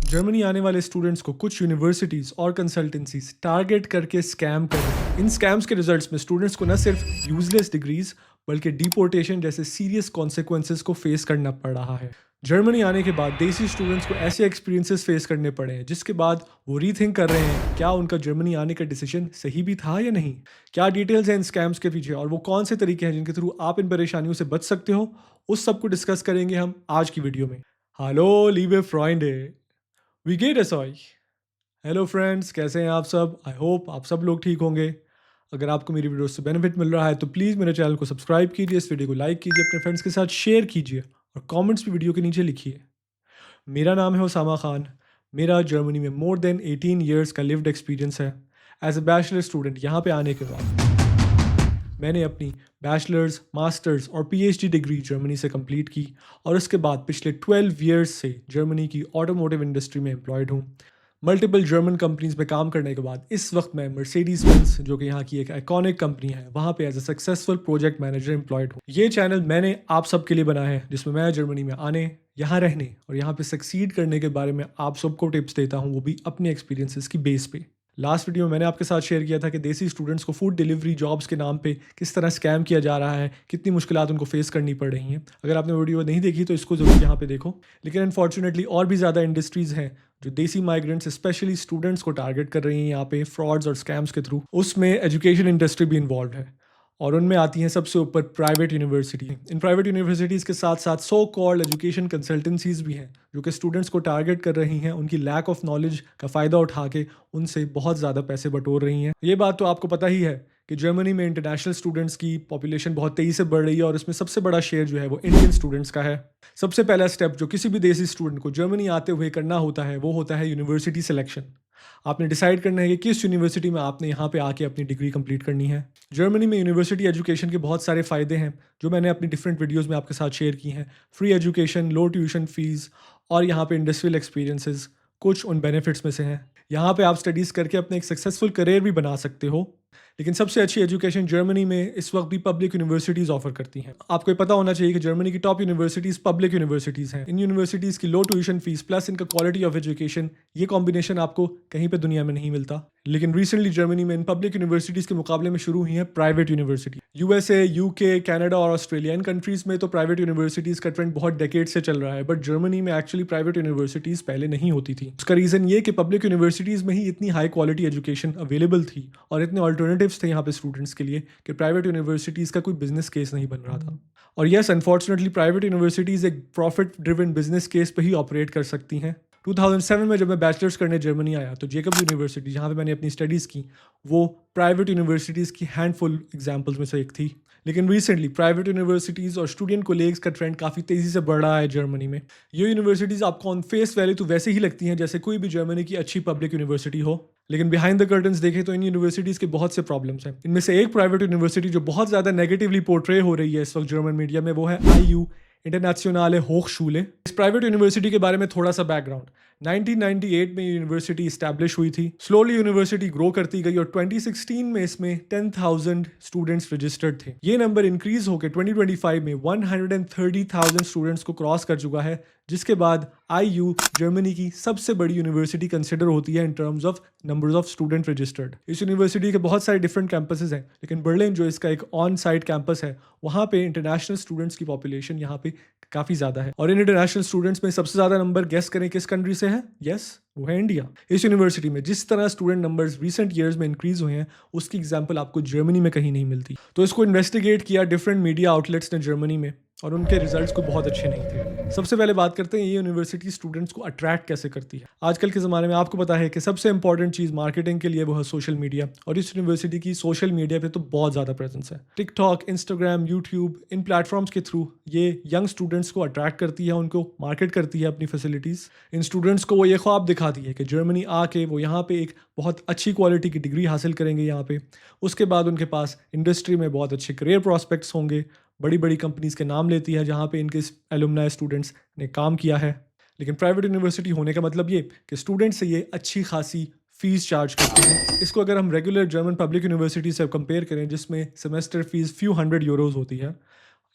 Germany आने वाले students को कुछ यूनिवर्सिटीज़ और कंसल्टेंसीज टारगेट करके स्कैम कर रहे हैं। इन स्कैम्स के रिजल्ट्स में स्टूडेंट्स को न सिर्फ यूजलेस डिग्रीज बल्कि डिपोर्टेशन जैसे सीरियस कॉन्सिक्वेंसेस को फेस करना पड़ रहा है। जर्मनी आने के बाद देसी स्टूडेंट्स को ऐसे एक्सपीरियंसेस फेस करने पड़े हैं जिसके बाद वो रीथिंक कर रहे हैं क्या उनका जर्मनी आने का डिसीजन सही भी था या नहीं। क्या डिटेल्स हैं इन स्कैम्स के पीछे और वो कौन से तरीके हैं जिनके थ्रू आप इन परेशानियों से बच सकते हो, उस सब को डिस्कस करेंगे हम आज की वीडियो में। हेलो लीवे फ्रॉइंडे, वी गेट असॉय। हेलो फ्रेंड्स, कैसे हैं आप सब? आई होप आप सब लोग ठीक होंगे। अगर आपको मेरी वीडियो से बेनिफिट मिल रहा है तो प्लीज़ मेरे चैनल को सब्सक्राइब कीजिए, इस वीडियो को लाइक कीजिए, अपने फ्रेंड्स के साथ शेयर कीजिए और कमेंट्स भी वीडियो के नीचे लिखिए। मेरा नाम है उसामा खान। मेरा जर्मनी में मोर देन 18 ईयर्स का लिव्ड एक्सपीरियंस है। एज अ बैचलर स्टूडेंट यहाँ पे आने के बाद मैंने अपनी बैचलर्स, मास्टर्स और पीएचडी डिग्री जर्मनी से कंप्लीट की और उसके बाद पिछले 12 ईयर्स से जर्मनी की ऑटोमोटिव इंडस्ट्री में एम्प्लॉयड हूँ। मल्टीपल जर्मन कंपनीज में काम करने के बाद इस वक्त मैं मर्सिडीज बेंज, जो कि यहाँ की एक आइकॉनिक कंपनी है, वहाँ पे as a successful project manager employed हूँ। ये चैनल मैंने आप सबके लिए बनाया है जिसमें मैं जर्मनी में आने, यहाँ रहने और यहाँ पे सक्सीड करने के बारे में आप सबको टिप्स देता हूँ, वो भी अपने एक्सपीरियंसेस की बेस पे। लास्ट वीडियो में मैंने आपके साथ शेयर किया था कि देसी स्टूडेंट्स को फूड डिलीवरी जॉब्स के नाम पे किस तरह स्कैम किया जा रहा है, कितनी मुश्किलात उनको फेस करनी पड़ रही हैं। अगर आपने वीडियो नहीं देखी तो इसको ज़रूर यहाँ पे देखो। लेकिन अनफॉर्चुनेटली और भी ज़्यादा इंडस्ट्रीज़ हैं जो देसी माइग्रेंट्स स्पेशली स्टूडेंट्स को टारगेट कर रही हैं यहाँ पे फ्रॉड्स और स्कैम्स के थ्रू। उसमें एजुकेशन इंडस्ट्री भी इन्वॉल्व है और उनमें आती हैं सबसे ऊपर private university. In private universities के साथ साथ सो कॉल्ड एजुकेशन कंसल्टेंसीज भी हैं जो कि स्टूडेंट्स को टारगेट कर रही हैं, उनकी लैक ऑफ नॉलेज का फ़ायदा उठा के उनसे बहुत ज़्यादा पैसे बटोर रही हैं। ये बात तो आपको पता ही है कि जर्मनी में इंटरनेशनल स्टूडेंट्स की पॉपुलेशन बहुत तेज़ी से बढ़ रही है और इसमें सबसे बड़ा शेयर जो है वो इंडियन स्टूडेंट्स का है। सबसे पहला स्टेप जो किसी भी देसी स्टूडेंट को जर्मनी आते हुए करना होता है वो होता है यूनिवर्सिटी सिलेक्शन। आपने डिसाइड करना है कि किस यूनिवर्सिटी में आपने यहाँ पे आके अपनी डिग्री कंप्लीट करनी है। जर्मनी में यूनिवर्सिटी एजुकेशन के बहुत सारे फ़ायदे हैं जो मैंने अपनी डिफरेंट वीडियोस में आपके साथ शेयर की हैं। फ्री एजुकेशन, लो ट्यूशन फीस और यहाँ पे इंडस्ट्रियल एक्सपीरियंसेस कुछ उन बेनिफिट्स में से हैं। यहाँ पे आप स्टडीज़ करके अपने एक सक्सेसफुल करियर भी बना सकते हो। लेकिन सबसे अच्छी एजुकेशन जर्मनी में इस वक्त भी पब्लिक यूनिवर्सिटीज़ ऑफर करती हैं। आपको ये पता होना चाहिए कि जर्मनी की टॉप यूनिवर्सिटीज़ पब्लिक यूनिवर्सिटीज़ हैं। इन यूनिवर्सिटीज़ की लो ट्यूशन फीस प्लस इनका क्वालिटी ऑफ एजुकेशन, ये कॉम्बिनेशन आपको कहीं पे दुनिया में नहीं मिलता। लेकिन रिसेंटली जर्मनी में इन पब्लिक यूनिवर्सिटीज़ के मुकाबले में शुरू हुई हैं private university. USA, UK, Canada और ऑस्ट्रेलिया, इन कंट्रीज़ में तो प्राइवेट यूनिवर्सिटीज़ का ट्रेंड बहुत डेकेड से चल रहा है, बट जर्मनी में एक्चुअली प्राइवेट यूनिवर्सिटीज़ पहले नहीं होती थी। उसका रीज़न ये कि पब्लिक यूनिवर्सिटीज़ में ही इतनी हाई क्वालिटी एजुकेशन अवेलेबल थी और इतने ऑल्टरनेटिव्स थे यहाँ पे स्टूडेंट्स के लिए कि प्राइवेट यूनिवर्सिटीज़ का कोई बिजनेस केस नहीं बन रहा था। और यस, अनफॉर्चुनेटली प्राइवेट यूनिवर्सिटीज़ एक प्रॉफिट ड्रिवन बिजनेस केस पे ही ऑपरेट कर सकती हैं। 2007 में जब मैं बैचलर्स करने जर्मनी आया तो जेकब यूनिवर्सिटी, जहाँ पे मैंने अपनी स्टडीज़ की, वो प्राइवेट यूनिवर्सिटीज़ की हैंडफुल एग्जांपल्स में से एक थी। लेकिन रिसेंटली प्राइवेट यूनिवर्सिटीज़ और स्टूडेंट कोलेग्स का ट्रेंड काफ़ी तेज़ी से बढ़ रहा है जर्मनी में। ये यूनिवर्सिटीज़ आपको ऑन फेस वैल्यू तो वैसे ही लगती हैं जैसे कोई भी जर्मनी की अच्छी पब्लिक यूनिवर्सिटी हो, लेकिन बिहाइंड द कर्टन्स देखें तो इन यूनिवर्सिटीज़ के बहुत से प्रॉब्लम्स हैं। इनमें से एक प्राइवेट यूनिवर्सिटी जो बहुत ज़्यादा नेगेटिवली पोर्ट्रे हो रही है इस वक्त जर्मन मीडिया में, वो है आईयू, इंटरनेशनल होchschule। इस प्राइवेट यूनिवर्सिटी के बारे में थोड़ा सा बैकग्राउंड। 1998 में यूनिवर्सिटी इस्टेब्लिश हुई थी। स्लोली यूनिवर्सिटी ग्रो करती गई और 2016 में इसमें 10,000 स्टूडेंट्स रजिस्टर्ड थे। ये नंबर इंक्रीज होकर 2025 में 130,000 स्टूडेंट्स को क्रॉस कर चुका है, जिसके बाद आईयू जर्मनी की सबसे बड़ी यूनिवर्सिटी कंसिडर होती है in terms of numbers of student registered. इस यूनिवर्सिटी के बहुत सारे डिफरेंट कैंपसेस हैं, लेकिन बर्लिन जो इसका एक ऑन साइट कैंपस है, वहाँ पे इंटरनेशनल स्टूडेंट्स की पॉपुलेशन यहाँ पे काफ़ी ज़्यादा है। और इन इंटरनेशनल स्टूडेंट्स में सबसे ज़्यादा नंबर गेस करें किस कंट्री से है? यस, वो है इंडिया। इस यूनिवर्सिटी में जिस तरह स्टूडेंट नंबर्स रिसेंट ईयर्स में इंक्रीज हुए हैं, उसकी एग्जांपल आपको जर्मनी में कहीं नहीं मिलती। तो इसको इन्वेस्टिगेट किया डिफरेंट मीडिया आउटलेट्स ने जर्मनी में, और उनके रिजल्ट्स को बहुत अच्छे नहीं थे। सबसे पहले बात करते हैं ये यूनिवर्सिटी स्टूडेंट्स को अट्रैक्ट कैसे करती है। आजकल के ज़माने में आपको पता है कि सबसे इंपॉर्टेंट चीज़ मार्केटिंग के लिए वो है सोशल मीडिया, और इस यूनिवर्सिटी की सोशल मीडिया पे तो बहुत ज़्यादा प्रेजेंस है। टिकटॉक, इंस्टाग्राम, यूट्यूब, इन प्लेटफॉर्म्स के थ्रू ये यंग स्टूडेंट्स को अट्रैक्ट करती है, उनको मार्केट करती है अपनी फैसिलिटीज़। इन स्टूडेंट्स को वो ये ख्वाब दिखाती है कि जर्मनी आके वो यहाँ पे एक बहुत अच्छी क्वालिटी की डिग्री हासिल करेंगे यहाँ पे। उसके बाद उनके पास इंडस्ट्री में बहुत अच्छे करियर प्रॉस्पेक्ट्स होंगे। बड़ी बड़ी कंपनीज़ के नाम लेती है जहाँ पे इनके एलुमनाई स्टूडेंट्स ने काम किया है। लेकिन प्राइवेट यूनिवर्सिटी होने का मतलब ये कि स्टूडेंट से ये अच्छी खासी फीस चार्ज करते हैं। इसको अगर हम रेगुलर जर्मन पब्लिक यूनिवर्सिटी से कंपेयर करें जिसमें semester fees few hundred euros होती है,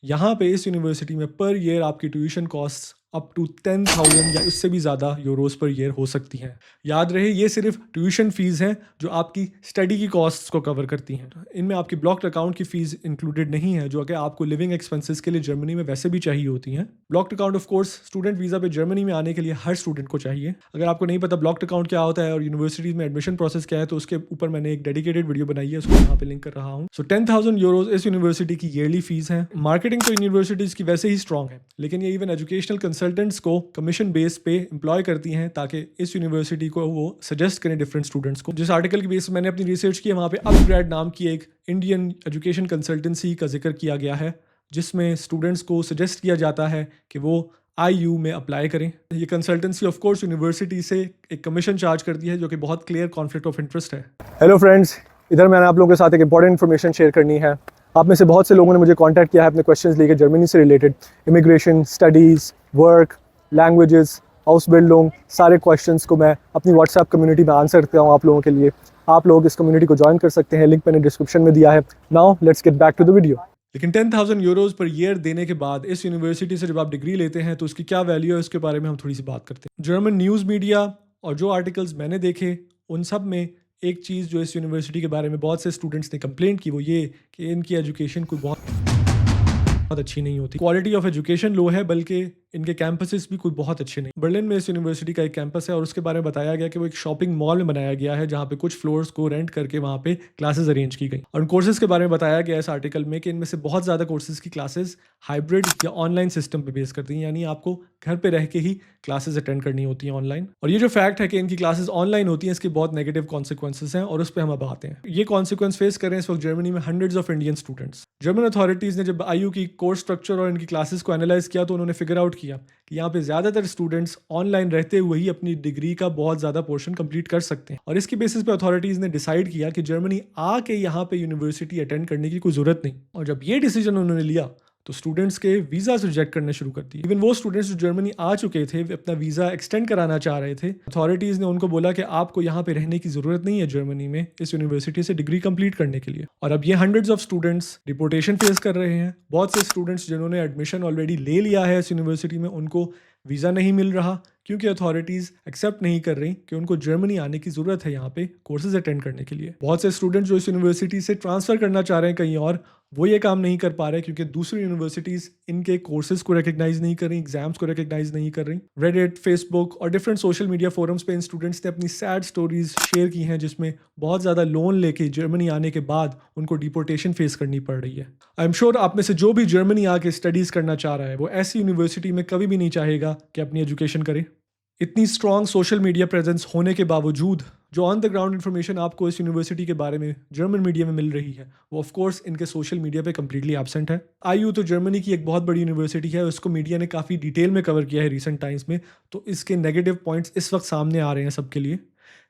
यहाँ पे इस यूनिवर्सिटी में पर ईयर आपकी ट्यूशन कॉस्ट अप टू 10,000 या उससे भी ज़्यादा यूरोस पर ईयर हो सकती हैं। याद रहे ये सिर्फ ट्यूशन फ़ीस हैं जो आपकी स्टडी की कॉस्ट्स को कवर करती हैं। इनमें आपकी ब्लॉक्ड अकाउंट की फ़ीस इंक्लूडेड नहीं है जो कि आपको लिविंग एक्सपेंसेस के लिए जर्मनी में वैसे भी चाहिए होती हैं। Blocked account of course student visa पे जर्मनी में आने के लिए हर स्टूडेंट को चाहिए। अगर आपको नहीं पता ब्लॉक्ड अकाउंट क्या होता है और यूनिवर्सिटीज़ में एडमिशन प्रोसेस क्या है तो उसके ऊपर मैंने एक डेडिकेटेड वीडियो बनाई है, उसको यहाँ पे लिंक कर रहा हूँ। सो 10,000 यूरोज इस यूनिवर्सिटी की ईयरली फीस है। मार्केटिंग तो यूनिवर्सिटीज़ की वैसे ही स्ट्रॉन्ग है, लेकिन ये इवन एजुकेशनल कंसल्टेंट्स को कमीशन बेस पे एम्प्लॉय करती हैं ताकि इस यूनिवर्सिटी को वो सजेस्ट करें डिफरेंट स्टूडेंट्स को। जिस आर्टिकल की बेस मैंने अपनी रिसर्च की है वहाँ पे अपग्रेड नाम की एक इंडियन एजुकेशन कंसल्टेंसी का जिक्र किया गया है जिसमें स्टूडेंट्स को सजेस्ट किया जाता है कि वो IU में अप्लाई करें। ये कंसल्टेंसी ऑफ कोर्स यूनिवर्सिटी से एक कमीशन चार्ज करती है जो कि बहुत क्लियर कॉन्फ्लिक्ट ऑफ इंटरेस्ट है। हेलो फ्रेंड्स, इधर मैंने आप लोगों के साथ एक इंपॉर्टेंट इन्फॉर्मेशन शेयर करनी है। आप में से बहुत से लोगों ने मुझे कांटेक्ट किया है अपने क्वेश्चंस लेके जर्मनी से related, immigration, studies, work, languages, house build loan, सारे क्वेश्चंस को मैं अपनी व्हाट्सएप कम्युनिटी में आंसर करता हूँ आप लोगों के लिए। आप लोग इस कम्युनिटी को ज्वाइन कर सकते हैं, लिंक मैंने डिस्क्रिप्शन में दिया है। Now let's get back to the video. लेकिन 10,000 यूरोज पर ईयर देने के बाद इस यूनिवर्सिटी से जब आप डिग्री लेते हैं तो उसकी क्या वैल्यू है उसके बारे में हम थोड़ी सी बात करते हैं। जर्मन न्यूज़ मीडिया और जो आर्टिकल्स मैंने देखे उन सब में एक चीज़ जो इस यूनिवर्सिटी के बारे में बहुत से स्टूडेंट्स ने कंप्लेंट की वो ये कि इनकी एजुकेशन कोई बहुत अच्छी नहीं होती। क्वालिटी ऑफ एजुकेशन लो है, बल्कि इनके कैंपसेस भी कोई बहुत अच्छे नहीं। बर्लिन में इस यूनिवर्सिटी का एक कैंपस है और उसके बारे में बताया गया कि वो एक शॉपिंग मॉल में बनाया गया है जहाँ पे कुछ फ्लोर्स को रेंट करके वहाँ पे क्लासेस अरेंज की गई। और कोर्सेज के बारे में बताया गया इस आर्टिकल में कि इनमें से बहुत ज़्यादा कोर्सेज की क्लासेस हाइब्रिड या ऑनलाइन सिस्टम पे बेस करती हैं, यानी आपको घर पे रह के ही क्लासेस अटेंड करनी होती हैं ऑनलाइन। और ये जो फैक्ट है कि इनकी क्लासेस ऑनलाइन होती हैं इसके बहुत नेगेटिव कॉन्सिक्वेंसेस हैं और उस पर हम अब आते हैं। ये कॉन्सिक्वेंस फेस कर रहे हैं इस वक्त जर्मनी में hundreds of Indian students. German authorities ने जब IU की कोर्स स्ट्रक्चर और इनकी क्लासेस को एनालाइज किया तो उन्होंने फिगर आउट किया कि यहाँ पे ज़्यादातर स्टूडेंट्स ऑनलाइन रहते हुए ही अपनी डिग्री का बहुत ज़्यादा पोर्शन कंप्लीट कर सकते हैं। और इसकी बेसिस पे अथॉरिटीज़ ने डिसाइड किया कि जर्मनी आके यहाँ पे यूनिवर्सिटी अटेंड करने की कोई ज़रूरत नहीं। और जब ये डिसीजन उन्होंने लिया तो स्टूडेंट्स के वीज़ास रिजेक्ट करने शुरू कर दिए। इवन वो स्टूडेंट्स जो जर्मनी आ चुके थे वे अपना वीज़ा एक्सटेंड कराना चाह रहे थे, अथॉरिटीज़ ने उनको बोला कि आपको यहाँ पे रहने की ज़रूरत नहीं है जर्मनी में इस यूनिवर्सिटी से डिग्री कंप्लीट करने के लिए। और अब ये hundreds of students deportation face कर रहे हैं। बहुत से स्टूडेंट्स जिन्होंने एडमिशन ऑलरेडी ले लिया है इस यूनिवर्सिटी में उनको वीज़ा नहीं मिल रहा क्योंकि अथॉरिटीज़ एक्सेप्ट नहीं कर रही कि उनको जर्मनी आने की ज़रूरत है यहाँ पे कोर्सेज अटेंड करने के लिए। बहुत से स्टूडेंट्स जो इस यूनिवर्सिटी से ट्रांसफ़र करना चाह रहे हैं कहीं और, वो ये काम नहीं कर पा रहे क्योंकि दूसरी यूनिवर्सिटीज़ इनके कोर्सेज को रिकग्नाइज नहीं कर रही, एग्जाम्स को रिकग्नाइज नहीं कर रही। रेडिट, फेसबुक और डिफरेंट सोशल मीडिया फोरम्स पे इन स्टूडेंट्स ने अपनी सैड स्टोरीज शेयर की हैं जिसमें बहुत ज़्यादा लोन लेके जर्मनी आने के बाद उनको डिपोर्टेशन फेस करनी पड़ रही है। आई एम श्योर आप में से जो भी जर्मनी आके स्टडीज़ करना चाह रहा है वो ऐसी यूनिवर्सिटी में कभी भी नहीं चाहेगा कि अपनी एजुकेशन करे। इतनी स्ट्रॉन्ग सोशल मीडिया प्रेजेंस होने के बावजूद जो ऑन द ग्राउंड इन्फॉर्मेशन आपको इस यूनिवर्सिटी के बारे में जर्मन मीडिया में मिल रही है वो ऑफ कोर्स इनके सोशल मीडिया पे कम्प्लीटली एब्सेंट है। IU तो जर्मनी की एक बहुत बड़ी यूनिवर्सिटी है, उसको मीडिया ने काफ़ी डिटेल में कवर किया है रिसेंट टाइम्स में, तो इसके नेगेटिव पॉइंट्स इस वक्त सामने आ रहे हैं सबके लिए।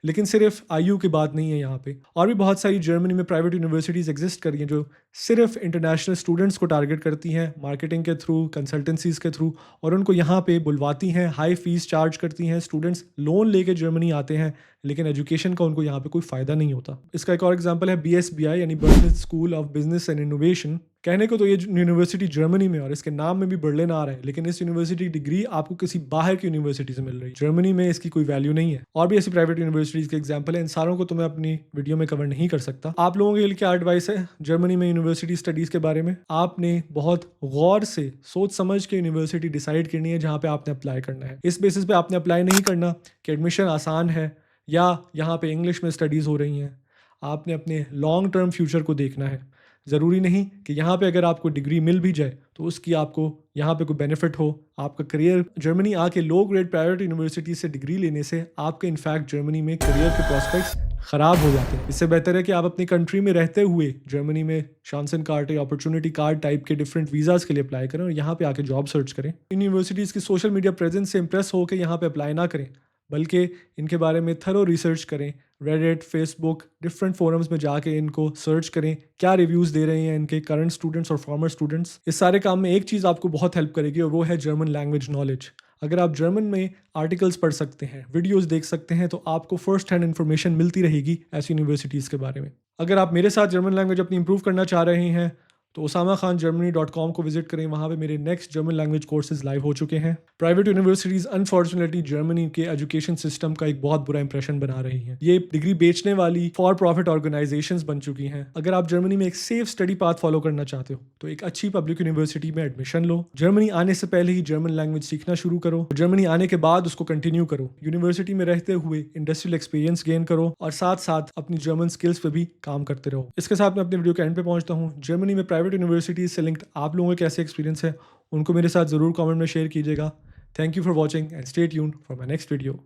लेकिन सिर्फ IU की बात नहीं है यहाँ पे, और भी बहुत सारी जर्मनी में प्राइवेट यूनिवर्सिटीज़ एग्जिस्ट कर रही हैं जो सिर्फ इंटरनेशनल स्टूडेंट्स को टारगेट करती हैं मार्केटिंग के थ्रू, कंसल्टेंसीज के थ्रू, और उनको यहाँ पे बुलवाती हैं, हाई फीस चार्ज करती हैं। स्टूडेंट्स लोन लेके जर्मनी आते हैं लेकिन एजुकेशन का उनको यहाँ पे कोई फ़ायदा नहीं होता। इसका एक और एग्जांपल है BSBI यानी Berlin school of business and innovation. कहने को तो ये यूनिवर्सिटी जर्मनी में और इसके नाम में भी बर्लिन आ रहा है, लेकिन इस यूनिवर्सिटी की डिग्री आपको किसी बाहर की यूनिवर्सिटी से मिल रही है। जर्मनी में इसकी कोई वैल्यू नहीं है। और भी ऐसी प्राइवेट यूनिवर्सिटीज़ के एग्जाम्पल है, इन सारों को तो मैं अपनी वीडियो में कवर नहीं कर सकता। आप लोगों के लिए क्या एडवाइस है जर्मनी में यूनिवर्सिटी स्टडीज़ के बारे में? आपने बहुत गौर से सोच समझ के यूनिवर्सिटी डिसाइड करनी है जहाँ पे आपने अप्लाई करना है। इस बेसिस पे आपने अप्लाई नहीं करना कि एडमिशन आसान है या यहाँ पे इंग्लिश में स्टडीज़ हो रही हैं। आपने अपने लॉन्ग टर्म फ्यूचर को देखना है। ज़रूरी नहीं कि यहाँ पे अगर आपको डिग्री मिल भी जाए तो उसकी आपको यहाँ पे कोई बेनिफिट हो। आपका करियर जर्मनी आके लो ग्रेड प्राइवेट यूनिवर्सिटी से डिग्री लेने से आपके इनफैक्ट जर्मनी में करियर के प्रॉस्पेक्ट्स ख़राब हो जाते हैं। इससे बेहतर है कि आप अपनी कंट्री में रहते हुए जर्मनी में शांसन कार्ड या अपॉर्चुनिटी कार्ड टाइप के डिफरेंट वीज़ाज़ के लिए अप्लाई करें और यहाँ पे आके जॉब सर्च करें। यूनिवर्सिटीज़ की सोशल मीडिया प्रेजेंस से इंप्रेस होकर यहाँ पे अप्लाई ना करें, बल्कि इनके बारे में थरो रिसर्च करें। रेडिट, फेसबुक, डिफरेंट फोरम्स में जाके इनको सर्च करें क्या रिव्यूज़ दे रहे हैं इनके करंट स्टूडेंट्स और फॉर्मर स्टूडेंट्स। इस सारे काम में एक चीज़ आपको बहुत हेल्प करेगी और वो है जर्मन लैंग्वेज नॉलेज। अगर आप जर्मन में आर्टिकल्स पढ़ सकते हैं, वीडियोस देख सकते हैं, तो आपको फर्स्ट हैंड इन्फॉर्मेशन मिलती रहेगी ऐसी यूनिवर्सिटीज़ के बारे में। अगर आप मेरे साथ जर्मन लैंग्वेज अपनी इंप्रूव करना चाह रहे हैं तो osamaKhanGermany.com को विजिट करें, वहाँ पे मेरे next German language courses live हो चुके हैं। प्राइवेट यूनिवर्सिटीज़ अनफॉर्चुनेटली जर्मनी के एजुकेशन सिस्टम का एक बहुत बुरा इंप्रेशन बना रही हैं। ये डिग्री बेचने वाली फॉर प्रॉफिट ऑर्गेनाइजेशंस बन चुकी हैं। अगर आप जर्मनी में एक सेफ स्टडी पाथ फॉलो करना चाहते हो तो एक अच्छी पब्लिक यूनिवर्सिटी में एडमिशन लो। जर्मनी आने से पहले ही जर्मन लैंग्वेज सीखना शुरू करो, जर्मनी आने के बाद उसको कंटिन्यू करो। यूनिवर्सिटी में रहते हुए इंडस्ट्रियल एक्सपीरियंस गेन करो और साथ साथ अपनी जर्मन स्किल्स पे भी काम करते रहो। इसके साथ मैं अपने वीडियो के एंड पे पहुंचता हूँ। जर्मनी में प्राइवेट यूनिवर्सिटीज से लिंक्ड आप लोगों का कैसे एक्सपीरियंस है उनको मेरे साथ ज़रूर कमेंट में शेयर कीजिएगा। Thank you for watching and stay tuned for my next video.